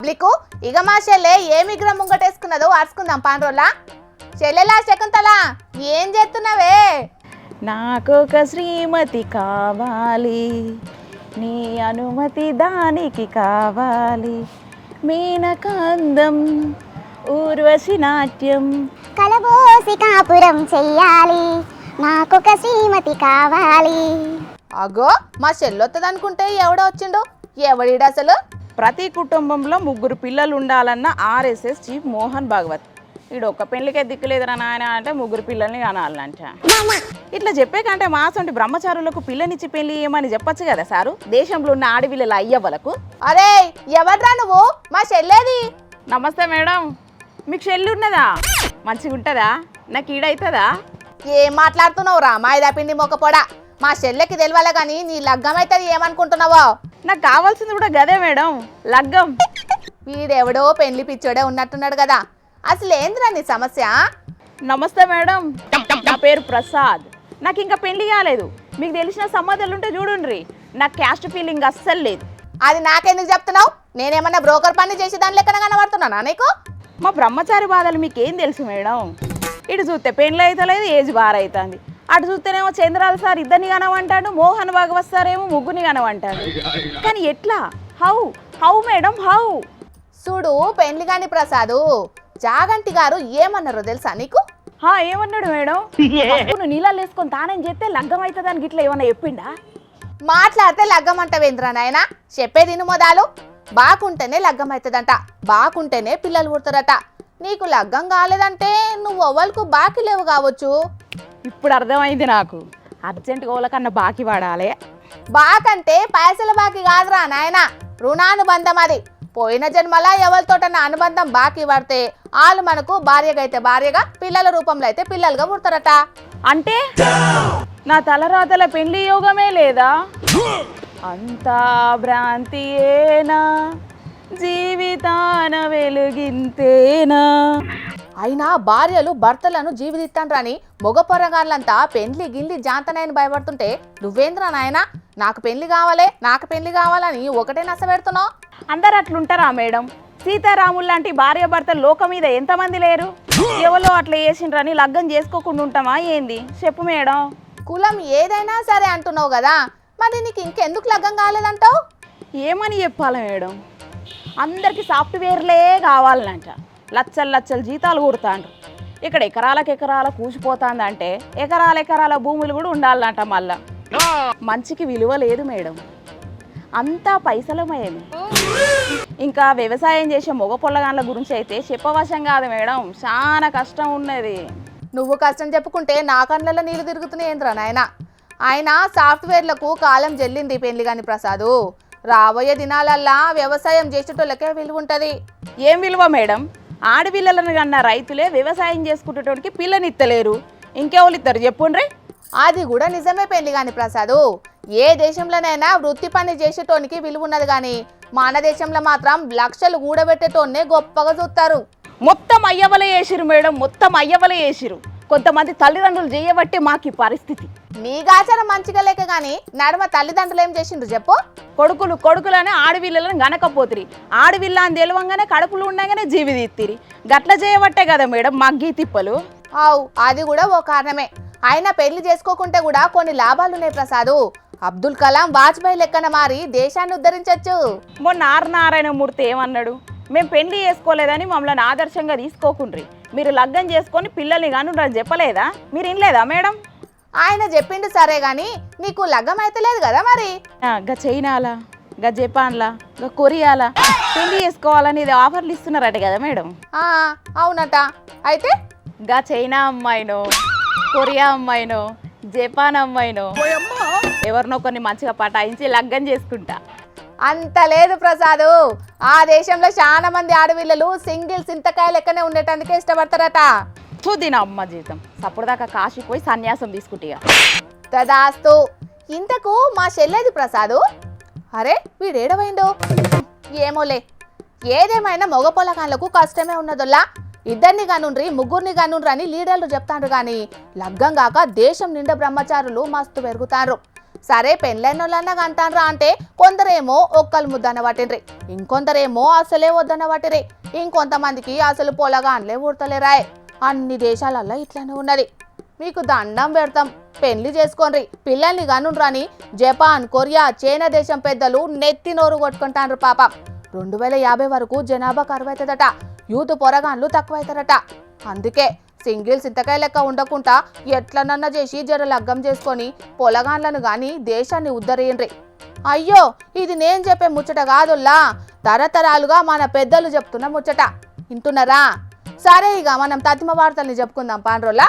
Public ఇక మా చెల్లె ఏ విగ్రహం ముంగటేసుకున్నదో అరుచుకుందాం పాండ్రోలా. చెల్లెలా శకుంతల ఏం చేస్తున్నావే? నాకొక శ్రీమతి కావాలి, నీ అనుమతి దానికి కావాలి. మీనకాందం ఊర్వశి నాట్యం కలబోసి కాపురం చెయ్యాలి, నాకొక శ్రీమతి కావాలి. అగో మా చెల్లొత్తది అనుకుంటే ఎవడో వచ్చిండు, ఎవడీడు అసలు? ప్రతి కుటుంబంలో 3 పిల్లలు ఉండాలన్న ఆర్ఎస్ఎస్ చీఫ్ మోహన్ భాగవత్. ఈడు ఒక్క పెళ్లికే దిక్కులేదురా నాయన అంటే 3 పిల్లల్ని కనాలంట. ఇట్లా చెప్పే కంటే మాసంటి బ్రహ్మచారులకు పిల్లనిచ్చి పెళ్లి ఏమని చెప్పొచ్చు కదా సారు, దేశంలో ఉన్న ఆడపిల్లల అయ్యవ్వలకు. అరే ఎవడ్రా నువ్వు? మా చెల్లేది? నమస్తే మేడం, మీకు చెల్లి ఉన్నదా? మంచిగా ఉంటుందా? నాకు ఈడవుతుందా? ఏం మాట్లాడుతున్నావు రా మాయిదా పిండి మొక్కపోడా? మా చెల్లెకి తెలియాలి కానీ నీ లగ్గం అవుతుంది ఏమనుకుంటున్నావో? నాకు కావాల్సింది కూడా గదే మేడం, లగ్గం. వీడెవడో పెళ్లి పిచ్చోడే ఉన్నట్టున్నాడు కదా, అసలు ఏందిరా నీ సమస్య? నమస్తే మేడం, నా పేరు ప్రసాద్. నాకు ఇంకా పెళ్లి కాలేదు. మీకు తెలిసిన సంబంధాలు ఉంటే చూడండి. నాకు క్యాస్ట్ ఫీలింగ్ అస్సలు లేదు. అది నాకెందుకు చెప్తున్నావు? నేనేమన్నా బ్రోకర్ పని చేసి దాని లెక్కన కనబడుతున్నానా నీకు? మా బ్రహ్మచారి బాధలు మీకేం తెలుసు మేడం? ఇటు చూస్తే పెళ్ళి అవుతలేదు, ఏజ్ బార్ అవుతుంది. అటు చూస్తేనేమో చంద్రాల సార్ 2 కనవంటాడు, మోహన్ భాగవత్ సార్ ఏమో 3 కనవంటాడు. కానీ ఎట్లా? How madam how? చూడు పెళ్లి కాని ప్రసాదు, జాగంటి గారు ఏమన్నారో తెలుసా నీకు? ఏమన్నాడు మేడం? నువ్వు నీళ్ళలో వేసుకొని తానం చేస్తే లగ్గం అవుతుందని గిట్లా ఏమన్నా చెప్పిండా? మాట్లాడితే లగ్గం అంటవేంద్రా నాయన, చెప్పేది మొదలు. బాగుంటేనే లగ్గం అవుతుందంట, బాగుంటేనే పిల్లలు పుడతారట. నీకు లగ్గం కాలేదంటే నువ్వు అవ్వలకు బాకీ లేవు కావచ్చు. ఇప్పుడు అర్థమైంది నాకు. అర్జెంటుగా వాళ్ళకన్నా బాకీ పడాలి. బాకంటే పైసల బాకీ కాదురా నాయన, రుణానుబంధం. అది పోయిన జన్మల ఎవరితోటన్న అనుబంధం బాకీ పడితే వాళ్ళు మనకు భార్యగా అయితే భార్యగా, పిల్లల రూపంలో అయితే పిల్లలుగా పుడతారట. అంటే నా తలరాతల పెళ్లి యోగమే లేదా? అంతా భ్రాంతియేనా, జీవితాన వెలుగింతేనా? అయినా భార్యలు భర్తలను జీవిదిత్తాండ్రని మగ పొరగాళ్ళంతా పెండ్లి గిల్లి జాంతనని భయపడుతుంటే నువ్వేంద్రా నాయన నాకు పెళ్లి కావాలి నాకు పెళ్లి కావాలని ఒకటే నచ్చబెడుతున్నావు? అందరు అట్లుంటారా మేడం? సీతారాములు లాంటి భార్య భర్తలు లోకం మీద ఎంతమంది లేరు? ఎవరో అట్లా చేసిండ్రని లగ్గం చేసుకోకుండా ఉంటామా ఏంది? చెప్పు మేడం. కులం ఏదైనా సరే అంటున్నావు కదా, మరి నీకు ఇంకెందుకు లగ్గం కాలేదంటావు? ఏమని చెప్పాలి మేడం? అందరికీ సాఫ్ట్వేర్లే కావాలంట, లచ్చలు జీతాలు కొడతాండ్రు. ఇక్కడ ఎకరాల కూసిపోతుందంటే ఎకరాల భూములు కూడా ఉండాలంట. మళ్ళా మంచికి విలువ లేదు మేడం, అంతా పైసలమయమే. ఇంకా వ్యవసాయం చేసే మగ పొల్లగాళ్ళ గురించి అయితే చెప్పవశం కాదు మేడం, చాలా కష్టం ఉన్నది. నువ్వు కష్టం చెప్పుకుంటే నా కళ్ళల్లో నీళ్ళు తిరుగుతున్నాయి ఏంద్రా నాయన. ఆయన సాఫ్ట్వేర్లకు కాలం చెల్లింది పెళ్లి కాని ప్రసాదు. రాబోయే దినాలల్లా వ్యవసాయం చేసేటోళ్ళకే విలువ ఉంటుంది. ఏం విలువ మేడం? ఆడపిల్లలను కన్నా రైతులే వ్యవసాయం చేసుకునేటోడికి పిల్లనిత్తలేరు, ఇంకెవరు ఇస్తారు చెప్పుండ్రి? అది కూడా నిజమే పెళ్లి కాని ప్రసాదు. ఏ దేశంలోనైనా వృత్తి పని చేసేటోనికి విలువ ఉన్నది కానీ మన దేశంలో మాత్రం లక్షలు కూడబెట్టేటోన్నే గొప్పగా చూస్తారు. మొత్తం అయ్యవలే చేసిరు మేడం, మొత్తం అయ్యవలే చేసిరు. కొంతమంది తల్లిదండ్రులు చేయబట్టి మాకు ఈ పరిస్థితి. మీ గాచారం మంచిగా లేక గానీ నడుమ తల్లిదండ్రులు ఏం చేసిండ్రు చెప్పు? కొడుకులని ఆడవిళ్ళలను గనకపోతురి, ఆడవిళ్ళ అని తెలివంగానే కడుపులు ఉండగానే జీవి తీత్తిరి. గట్ల చేయబట్టే కదా మేడం మగ్గి తిప్పలు. అవు అది కూడా ఓ కారణమే. అయినా పెళ్లి చేసుకోకుంటే కూడా కొన్ని లాభాలున్నాయి ప్రసాదు. అబ్దుల్ కలాం వాజ్పేయి లెక్కన మారి దేశాన్ని ఉద్ధరించవచ్చు. మొన్న నారాయణమూర్తి ఏమన్నాడు? మేము పెళ్లి చేసుకోలేదని మమ్మల్ని ఆదర్శంగా తీసుకోకుండ్రి, మీరు లగ్గం చేసుకొని పిల్లల్ని కాను చెప్పలేదా? మీరు వినలేదా మేడం? ఆయన చెప్పిండు సరే గాని నీకు లగ్గం అయితే లేదు కదా మరి? గా చైనాలా, గా జపాన్లా, గా కొరియాలా పెళ్లి చేసుకోవాలని ఇది ఆఫర్లు ఇస్తున్నారట కదా మేడం? అవునట. అయితే గా చైనా అమ్మాయినో, కొరియా అమ్మాయినో, జపాన్ అమ్మాయినో ఎవరినో కొన్ని మంచిగా పటాయించి లగ్గం చేసుకుంటా. అంత లేదు ప్రసాదు. ఆ దేశంలో చాలా మంది ఆడపిల్లలు సింగిల్ సింతకాయ లెక్కనే ఉండేటందుకే ఇష్టపడతారట. చూదిన అమ్మ జీతం సప్పుడుదాకా కాశీకి పోయి సన్యాసం తీసుకుంటా. తదాస్తు. ఇంతకు మా చెల్లేది ప్రసాదు? అరే వీడేడవైండు ఏమోలే. ఏదేమైనా మగ పొలగాళ్ళకు కష్టమే ఉన్నదొల్లా. 2 కానుండ్రి 3 కానుండ్రి అని లీడర్లు చెప్తాండ్రు కానీ లగ్గం కాక దేశం నిండా బ్రహ్మచారులు మస్తు పెరుగుతారు. సరే పెళ్ళైనోళ్ళన్నా కంటాన్రా అంటే కొందరేమో ఒక్కలు ముద్దన్న పట్టిండ్రి, ఇంకొందరేమో అసలే వద్దన్న పట్టిరి, ఇంకొంతమందికి అసలు పొలగాన్లే ఊడతలేరాయ్. అన్ని దేశాలల్లో ఇట్లానే ఉన్నది. మీకు దండం పెడతాం, పెళ్లి చేసుకోండి, పిల్లల్ని కనుండ్రని జపాన్, కొరియా, చైనా దేశం పెద్దలు నెత్తి నోరు కొట్టుకుంటాండ్రు పాపం. 2050 వరకు జనాభా కరువైతుందట, యూత్ పొరగాన్లు తక్కువైతారట. అందుకే సింగిల్స్ ఇంతకాయ లెక్క ఉండకుండా ఎట్లనన్నా చేసి జర లగ్గం చేసుకొని పొలగాన్లను గాని దేశాన్ని ఉద్ధరేయండ్రి. అయ్యో, ఇది నేను చెప్పే ముచ్చట కాదుల్లా, తరతరాలుగా మన పెద్దలు చెప్తున్న ముచ్చట. వింటున్నారా? సరే, ఇక మనం తతిమ వార్తల్ని చెప్పుకుందాం పాండ్రోలా.